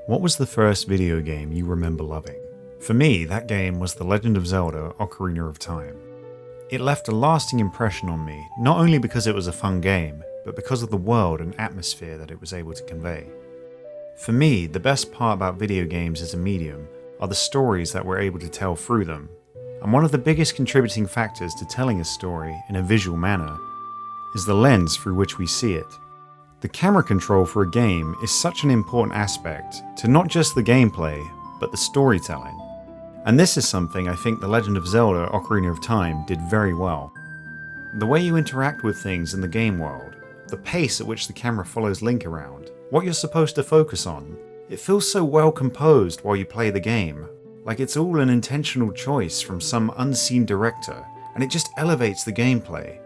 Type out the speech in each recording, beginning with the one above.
What was the first video game you remember loving? For me, that game was The Legend of Zelda: Ocarina of Time. It left a lasting impression on me, not only because it was a fun game, but because of the world and atmosphere that it was able to convey. For me, the best part about video games as a medium are the stories that we're able to tell through them, and one of the biggest contributing factors to telling a story in a visual manner is the lens through which we see it. The camera control for a game is such an important aspect to not just the gameplay, but the storytelling. And this is something I think The Legend of Zelda: Ocarina of Time did very well. The way you interact with things in the game world, the pace at which the camera follows Link around, what you're supposed to focus on, it feels so well composed while you play the game, like it's all an intentional choice from some unseen director, and it just elevates the gameplay.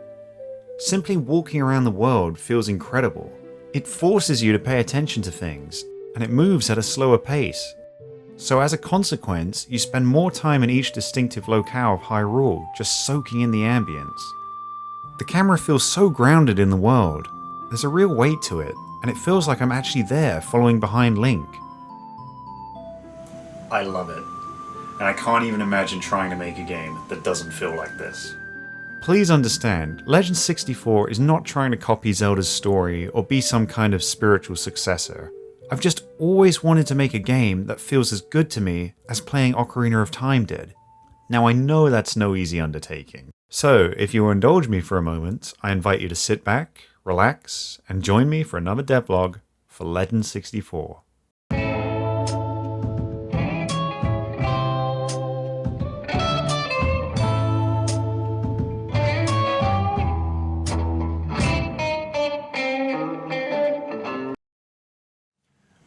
Simply walking around the world feels incredible. It forces you to pay attention to things, and it moves at a slower pace. So as a consequence, you spend more time in each distinctive locale of Hyrule, just soaking in the ambience. The camera feels so grounded in the world. There's a real weight to it, and it feels like I'm actually there following behind Link. I love it, and I can't even imagine trying to make a game that doesn't feel like this. Please understand, Legend 64 is not trying to copy Zelda's story or be some kind of spiritual successor. I've just always wanted to make a game that feels as good to me as playing Ocarina of Time did. Now I know that's no easy undertaking. So if you will indulge me for a moment, I invite you to sit back, relax, and join me for another devlog for Legend 64.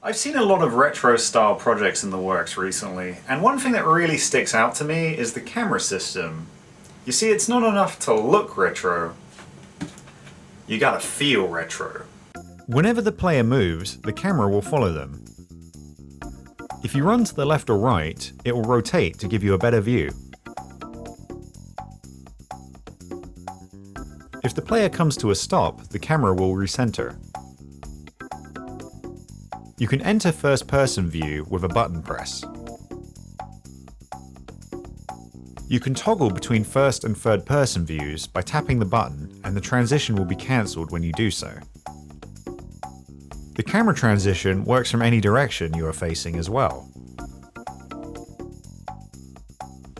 I've seen a lot of retro-style projects in the works recently, and one thing that really sticks out to me is the camera system. You see, it's not enough to look retro, you gotta feel retro. Whenever the player moves, the camera will follow them. If you run to the left or right, it will rotate to give you a better view. If the player comes to a stop, the camera will recenter. You can enter first-person view with a button press. You can toggle between first and third-person views by tapping the button, and the transition will be cancelled when you do so. The camera transition works from any direction you are facing as well.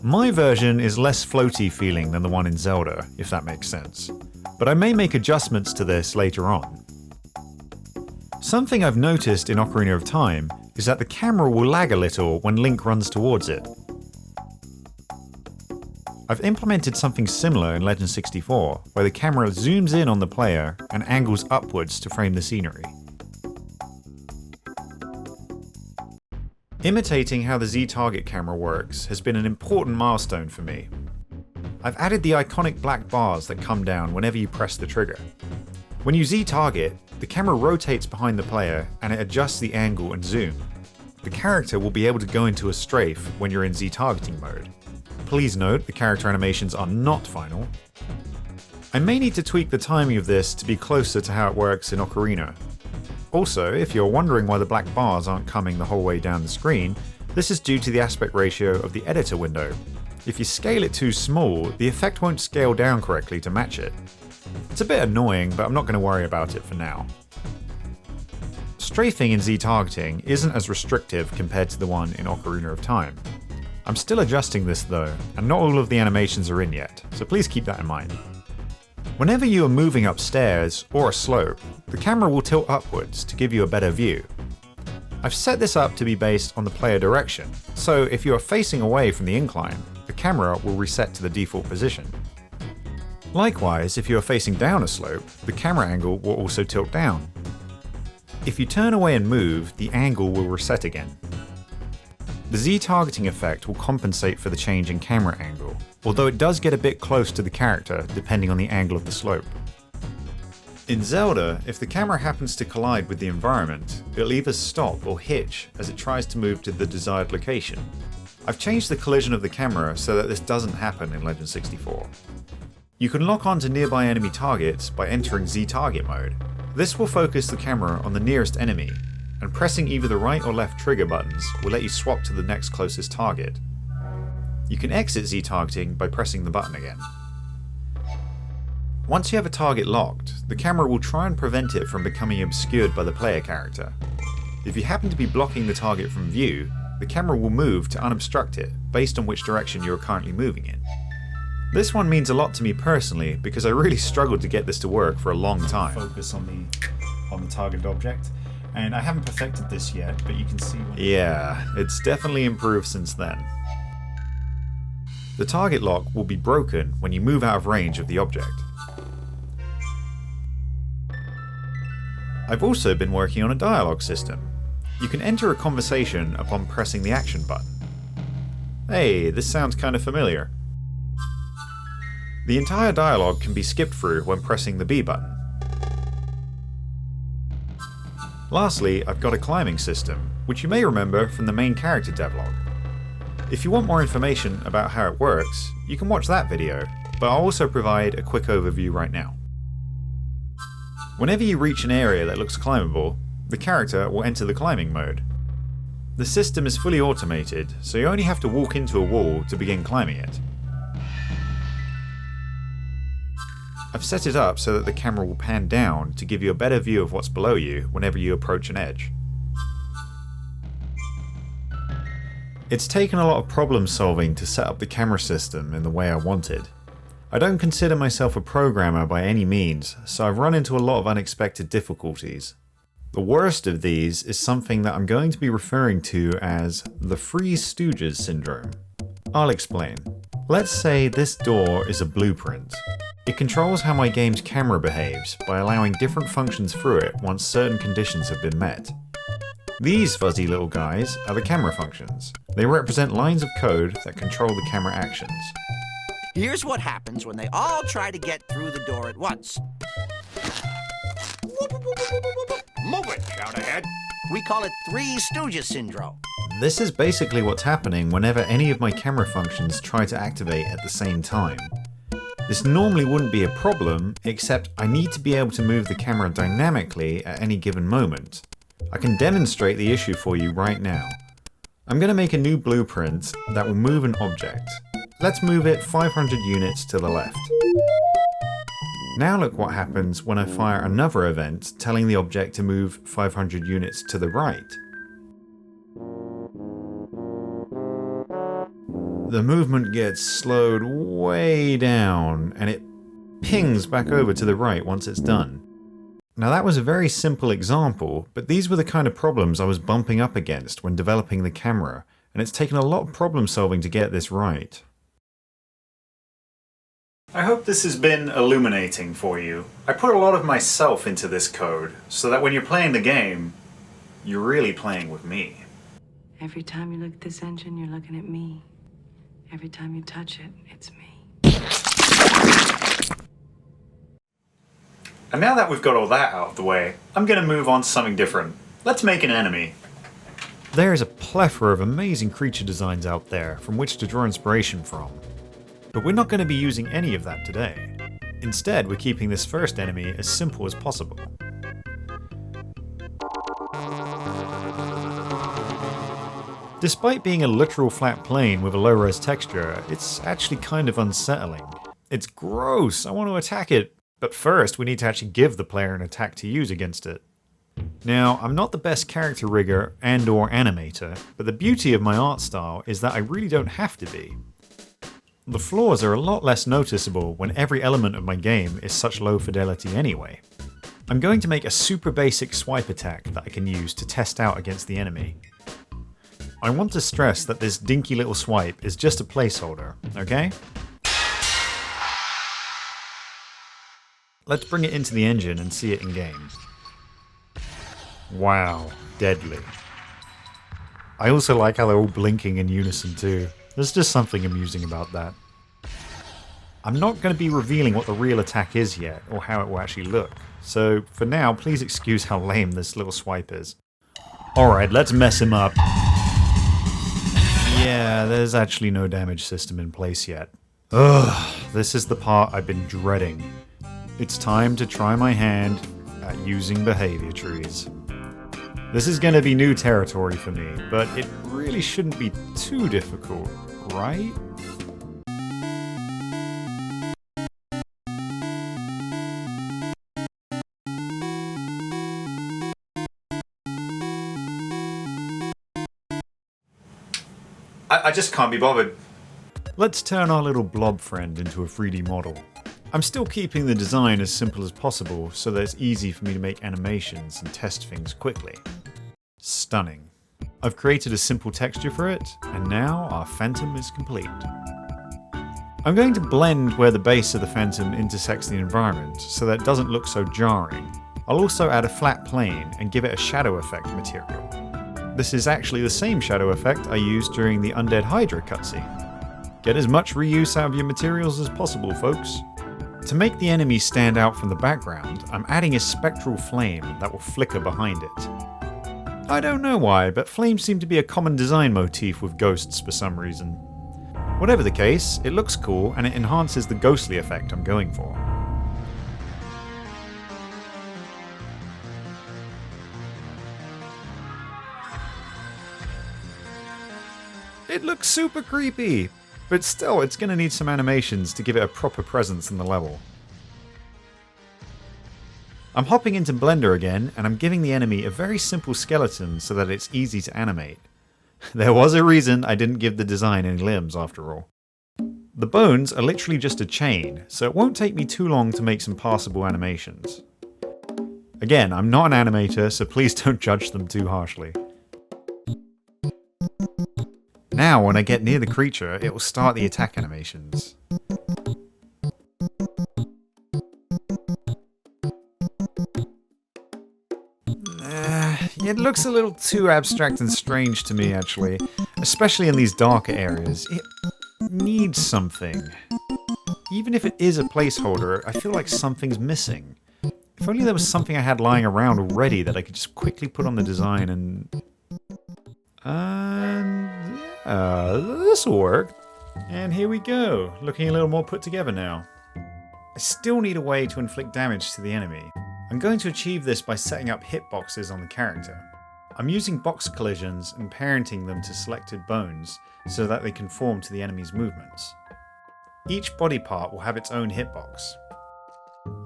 My version is less floaty feeling than the one in Zelda, if that makes sense, but I may make adjustments to this later on. Something I've noticed in Ocarina of Time is that the camera will lag a little when Link runs towards it. I've implemented something similar in Legend 64, where the camera zooms in on the player and angles upwards to frame the scenery. Imitating how the Z-Target camera works has been an important milestone for me. I've added the iconic black bars that come down whenever you press the trigger. When you Z-Target, the camera rotates behind the player and it adjusts the angle and zoom. The character will be able to go into a strafe when you're in Z-targeting mode. Please note, the character animations are not final. I may need to tweak the timing of this to be closer to how it works in Ocarina. Also, if you're wondering why the black bars aren't coming the whole way down the screen, this is due to the aspect ratio of the editor window. If you scale it too small, the effect won't scale down correctly to match it. It's a bit annoying, but I'm not going to worry about it for now. Strafing in Z-targeting isn't as restrictive compared to the one in Ocarina of Time. I'm still adjusting this though, and not all of the animations are in yet, so please keep that in mind. Whenever you are moving upstairs or a slope, the camera will tilt upwards to give you a better view. I've set this up to be based on the player direction, so if you are facing away from the incline, the camera will reset to the default position. Likewise, if you are facing down a slope, the camera angle will also tilt down. If you turn away and move, the angle will reset again. The Z-targeting effect will compensate for the change in camera angle, although it does get a bit close to the character depending on the angle of the slope. In Zelda, if the camera happens to collide with the environment, it'll either stop or hitch as it tries to move to the desired location. I've changed the collision of the camera so that this doesn't happen in Legend 64. You can lock onto nearby enemy targets by entering Z-target mode. This will focus the camera on the nearest enemy, and pressing either the right or left trigger buttons will let you swap to the next closest target. You can exit Z-targeting by pressing the button again. Once you have a target locked, the camera will try and prevent it from becoming obscured by the player character. If you happen to be blocking the target from view, the camera will move to unobstruct it based on which direction you are currently moving in. This one means a lot to me personally because I really struggled to get this to work for a long time. Focus on the targeted object, and I haven't perfected this yet, but you can see yeah, it's definitely improved since then. The target lock will be broken when you move out of range of the object. I've also been working on a dialogue system. You can enter a conversation upon pressing the action button. Hey, this sounds kind of familiar. The entire dialogue can be skipped through when pressing the B button. Lastly, I've got a climbing system, which you may remember from the main character devlog. If you want more information about how it works, you can watch that video, but I'll also provide a quick overview right now. Whenever you reach an area that looks climbable, the character will enter the climbing mode. The system is fully automated, so you only have to walk into a wall to begin climbing it. I've set it up so that the camera will pan down to give you a better view of what's below you whenever you approach an edge. It's taken a lot of problem solving to set up the camera system in the way I wanted. I don't consider myself a programmer by any means, so I've run into a lot of unexpected difficulties. The worst of these is something that I'm going to be referring to as the Free Stooges syndrome. I'll explain. Let's say this door is a blueprint. It controls how my game's camera behaves by allowing different functions through it once certain conditions have been met. These fuzzy little guys are the camera functions. They represent lines of code that control the camera actions. Here's what happens when they all try to get through the door at once. Move it, shout ahead. We call it Three Stooges syndrome. This is basically what's happening whenever any of my camera functions try to activate at the same time. This normally wouldn't be a problem, except I need to be able to move the camera dynamically at any given moment. I can demonstrate the issue for you right now. I'm going to make a new blueprint that will move an object. Let's move it 500 units to the left. Now look what happens when I fire another event telling the object to move 500 units to the right. The movement gets slowed way down and it pings back over to the right once it's done. Now that was a very simple example, but these were the kind of problems I was bumping up against when developing the camera, and it's taken a lot of problem solving to get this right. I hope this has been illuminating for you. I put a lot of myself into this code, so that when you're playing the game, you're really playing with me. Every time you look at this engine, you're looking at me. Every time you touch it, it's me. And now that we've got all that out of the way, I'm going to move on to something different. Let's make an enemy. There is a plethora of amazing creature designs out there from which to draw inspiration from. But we're not going to be using any of that today. Instead, we're keeping this first enemy as simple as possible. Despite being a literal flat plane with a low-res texture, it's actually kind of unsettling. It's gross, I want to attack it, but first we need to actually give the player an attack to use against it. Now, I'm not the best character rigger and/or animator, but the beauty of my art style is that I really don't have to be. The flaws are a lot less noticeable when every element of my game is such low fidelity anyway. I'm going to make a super basic swipe attack that I can use to test out against the enemy. I want to stress that this dinky little swipe is just a placeholder, okay? Let's bring it into the engine and see it in game. Wow, deadly. I also like how they're all blinking in unison too. There's just something amusing about that. I'm not going to be revealing what the real attack is yet, or how it will actually look, so for now, please excuse how lame this little swipe is. Alright, let's mess him up. Yeah, there's actually no damage system in place yet. Ugh, this is the part I've been dreading. It's time to try my hand at using behavior trees. This is going to be new territory for me, but it really shouldn't be too difficult, right? I just can't be bothered. Let's turn our little blob friend into a 3D model. I'm still keeping the design as simple as possible so that it's easy for me to make animations and test things quickly. Stunning. I've created a simple texture for it, and now our phantom is complete. I'm going to blend where the base of the phantom intersects the environment so that it doesn't look so jarring. I'll also add a flat plane and give it a shadow effect material. This is actually the same shadow effect I used during the Undead Hydra cutscene. Get as much reuse out of your materials as possible, folks. To make the enemy stand out from the background, I'm adding a spectral flame that will flicker behind it. I don't know why, but flames seem to be a common design motif with ghosts for some reason. Whatever the case, it looks cool and it enhances the ghostly effect I'm going for. It looks super creepy, but still it's going to need some animations to give it a proper presence in the level. I'm hopping into Blender again, and I'm giving the enemy a very simple skeleton so that it's easy to animate. There was a reason I didn't give the design any limbs after all. The bones are literally just a chain, so it won't take me too long to make some passable animations. Again, I'm not an animator, so please don't judge them too harshly. Now, when I get near the creature, it will start the attack animations. It looks a little too abstract and strange to me, actually, especially in these darker areas. It needs something. Even if it is a placeholder, I feel like something's missing. If only there was something I had lying around already that I could just quickly put on the design and this'll work. And here we go, looking a little more put together now. I still need a way to inflict damage to the enemy. I'm going to achieve this by setting up hitboxes on the character. I'm using box collisions and parenting them to selected bones so that they conform to the enemy's movements. Each body part will have its own hitbox.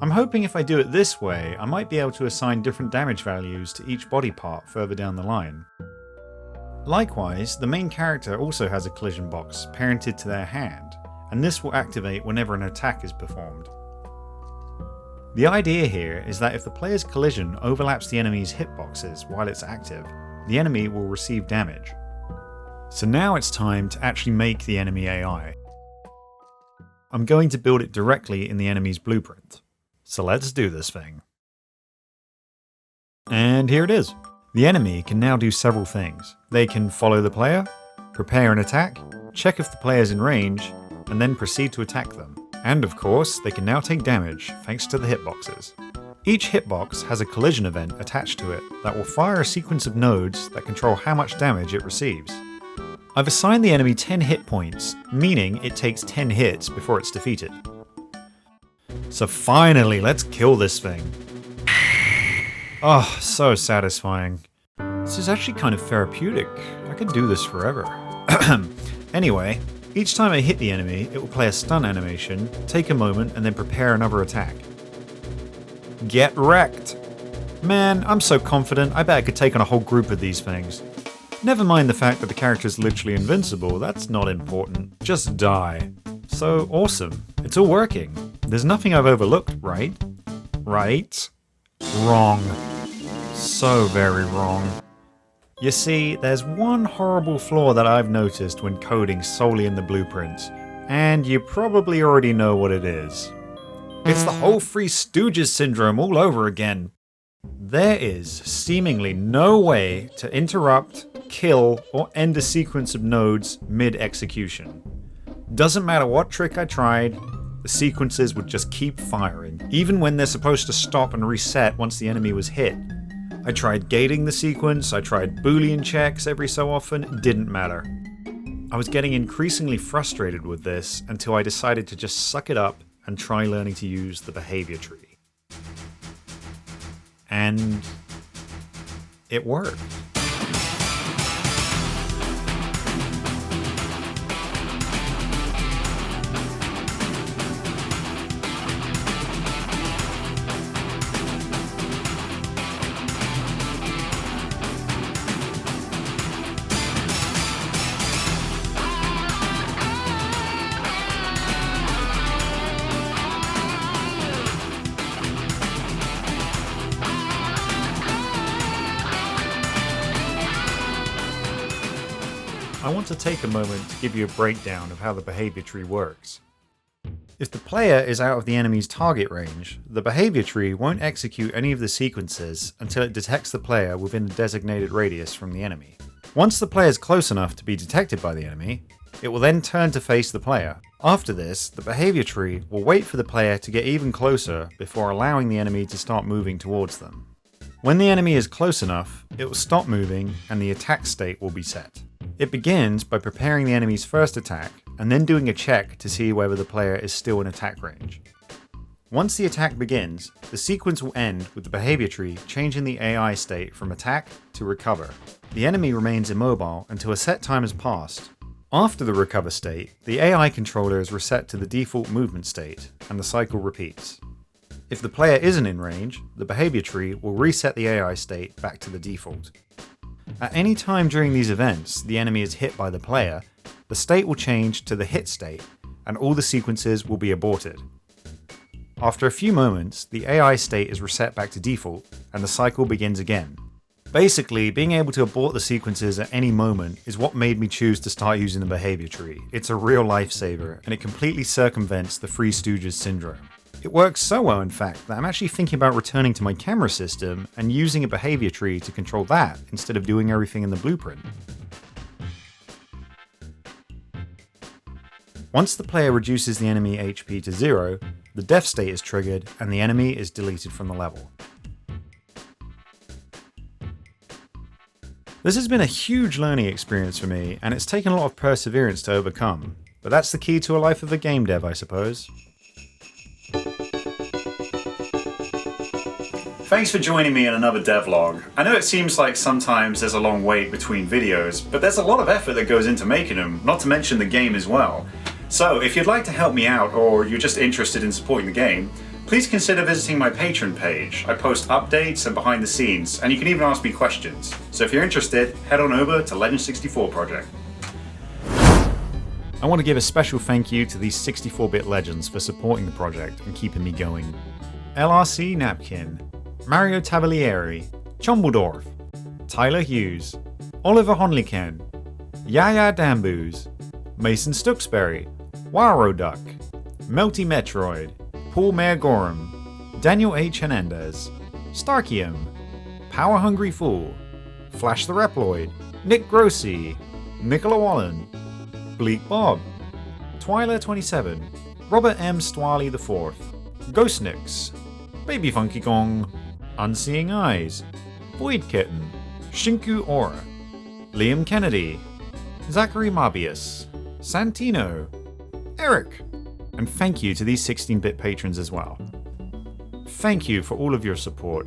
I'm hoping if I do it this way, I might be able to assign different damage values to each body part further down the line. Likewise, the main character also has a collision box parented to their hand, and this will activate whenever an attack is performed. The idea here is that if the player's collision overlaps the enemy's hitboxes while it's active, the enemy will receive damage. So now it's time to actually make the enemy AI. I'm going to build it directly in the enemy's blueprint. So let's do this thing. And here it is. The enemy can now do several things. They can follow the player, prepare an attack, check if the player's in range, and then proceed to attack them. And of course, they can now take damage thanks to the hitboxes. Each hitbox has a collision event attached to it that will fire a sequence of nodes that control how much damage it receives. I've assigned the enemy 10 hit points, meaning it takes 10 hits before it's defeated. So finally, let's kill this thing. Oh, so satisfying. This is actually kind of therapeutic. I could do this forever. Anyway, each time I hit the enemy, it will play a stun animation, take a moment, and then prepare another attack. Get wrecked! Man, I'm so confident, I bet I could take on a whole group of these things. Never mind the fact that the character's literally invincible, that's not important. Just die. So awesome. It's all working. There's nothing I've overlooked, right? Right? Wrong. So very wrong. You see, there's one horrible flaw that I've noticed when coding solely in the blueprint, and you probably already know what it is. It's the whole Three Stooges syndrome all over again. There is seemingly no way to interrupt, kill, or end a sequence of nodes mid-execution. Doesn't matter what trick I tried, the sequences would just keep firing, even when they're supposed to stop and reset once the enemy was hit. I tried gating the sequence, I tried boolean checks every so often, it didn't matter. I was getting increasingly frustrated with this until I decided to just suck it up and try learning to use the behavior tree. And It worked. I want to take a moment to give you a breakdown of how the behavior tree works. If the player is out of the enemy's target range, the behavior tree won't execute any of the sequences until it detects the player within the designated radius from the enemy. Once the player is close enough to be detected by the enemy, it will then turn to face the player. After this, the behavior tree will wait for the player to get even closer before allowing the enemy to start moving towards them. When the enemy is close enough, it will stop moving and the attack state will be set. It begins by preparing the enemy's first attack and then doing a check to see whether the player is still in attack range. Once the attack begins, the sequence will end with the behavior tree changing the AI state from attack to recover. The enemy remains immobile until a set time has passed. After the recover state, the AI controller is reset to the default movement state and the cycle repeats. If the player isn't in range, the behavior tree will reset the AI state back to the default. At any time during these events the enemy is hit by the player, the state will change to the hit state and all the sequences will be aborted. After a few moments, the AI state is reset back to default and the cycle begins again. Basically, being able to abort the sequences at any moment is what made me choose to start using the behavior tree. It's a real lifesaver and it completely circumvents the Three Stooges syndrome. It works so well, in fact, that I'm actually thinking about returning to my camera system and using a behavior tree to control that instead of doing everything in the blueprint. Once the player reduces the enemy HP to 0, the death state is triggered and the enemy is deleted from the level. This has been a huge learning experience for me, and it's taken a lot of perseverance to overcome, but that's the key to a life of a game dev, I suppose. Thanks for joining me in another devlog. I know it seems like sometimes there's a long wait between videos, but there's a lot of effort that goes into making them, not to mention the game as well. So if you'd like to help me out, or you're just interested in supporting the game, please consider visiting my Patreon page. I post updates and behind the scenes, and you can even ask me questions. So if you're interested, head on over to Legend 64 Project. I want to give a special thank you to these 64-bit legends for supporting the project and keeping me going. LRC Napkin, Mario Tavalieri, Chombledorf, Tyler Hughes, Oliver Honliken, Yaya Damboos, Mason Stooksbury, Waro Duck, Melty Metroid, Paul Mayer Gorham, Daniel H. Hernandez, Starkium, Power Hungry Fool, Flash the Reploid, Nick Grossi, Nicola Wallen, Bleak Bob, Twyla27, Robert M. Stwally IV, Ghost Nix, Baby Funky Kong, Unseeing Eyes, Void Kitten, Shinku Aura, Liam Kennedy, Zachary Mabius, Santino, Eric, and thank you to these 16-bit patrons as well. Thank you for all of your support.